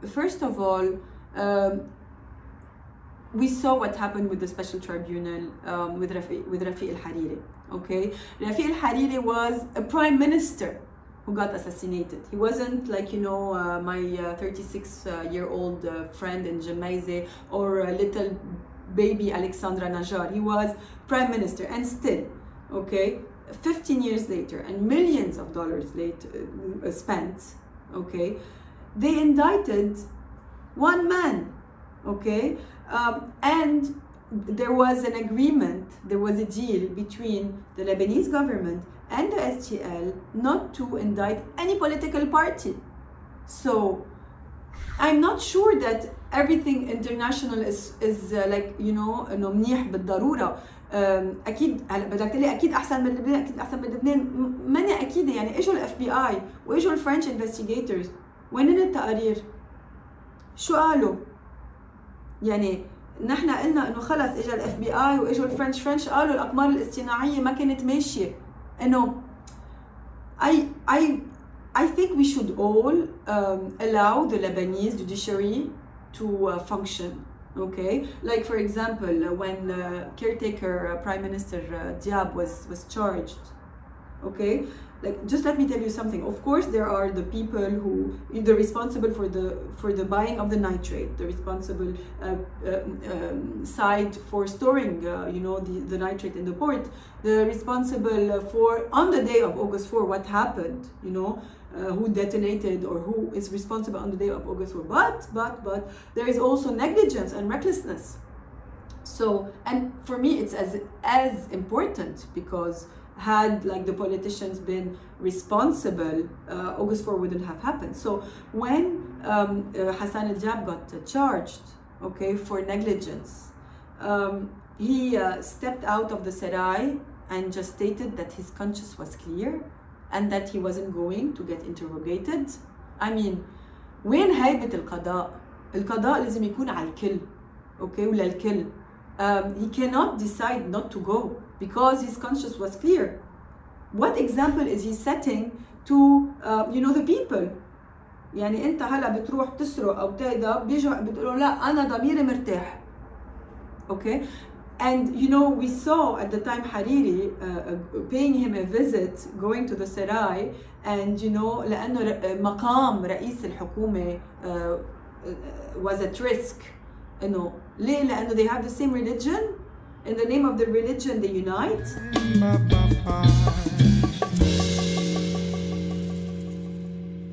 First of all, we saw what happened with the special tribunal with Rafiq al-Hariri. Okay, Rafiq al-Hariri was a prime minister who got assassinated. He wasn't like, you know, my 36-year-old friend in Jemaize or little baby Alexandra Najjar. He was prime minister, and still, okay, 15 years later and millions of dollars later spent, okay, they indicted one man, okay, and there was an agreement, there was a deal between the Lebanese government and the SGL not to indict any political party. So I'm not sure that everything international is like, you know, انه منيح بالضروره. اكيد هلا بدك تقولي اكيد احسن من لبنان، اكيد احسن من لبنان، ماني اكيده. يعني اجوا الاف بي اي واجوا الفرنش انفستيجيتورز، وين التقارير؟ شو قالوا؟ يعني نحن قلنا انه خلص اجى الاف بي اي واجوا الفرنش قالوا الاقمار الاصطناعيه ما كانت ماشيه. انه I think we should all allow the Lebanese judiciary to function. Okay, like for example, when caretaker Prime Minister Diab was charged. Okay, like just let me tell you something. Of course, there are the people who they're responsible for the buying of the nitrate, the responsible side for storing, you know, the nitrate in the port, the responsible for on the day of August 4 what happened, you know, who detonated or who is responsible on the day of August 4. But there is also negligence and recklessness. So, and for me, it's as important, because had like the politicians been responsible, August 4 wouldn't have happened. So when Hassan al-Jab got charged, okay, for negligence, he stepped out of the Sarai and just stated that his conscience was clear and that he wasn't going to get interrogated. I mean, وين هيبة القضاء؟ القضاء لازم يكون على الكل، okay, ولا الكل. He cannot decide not to go because his conscience was clear. What example is he setting to you know, the people? يعني انت هلا بتروح تسرق او تهدى، بيجوا بتقولوا لا انا ضميري مرتاح. Okay, and you know, we saw at the time Hariri paying him a visit, going to the Sarai, and you know, لانه مقام رئيس الحكومة was at risk. انه ليه؟ لانه they have the same religion. In the name of the religion they unite.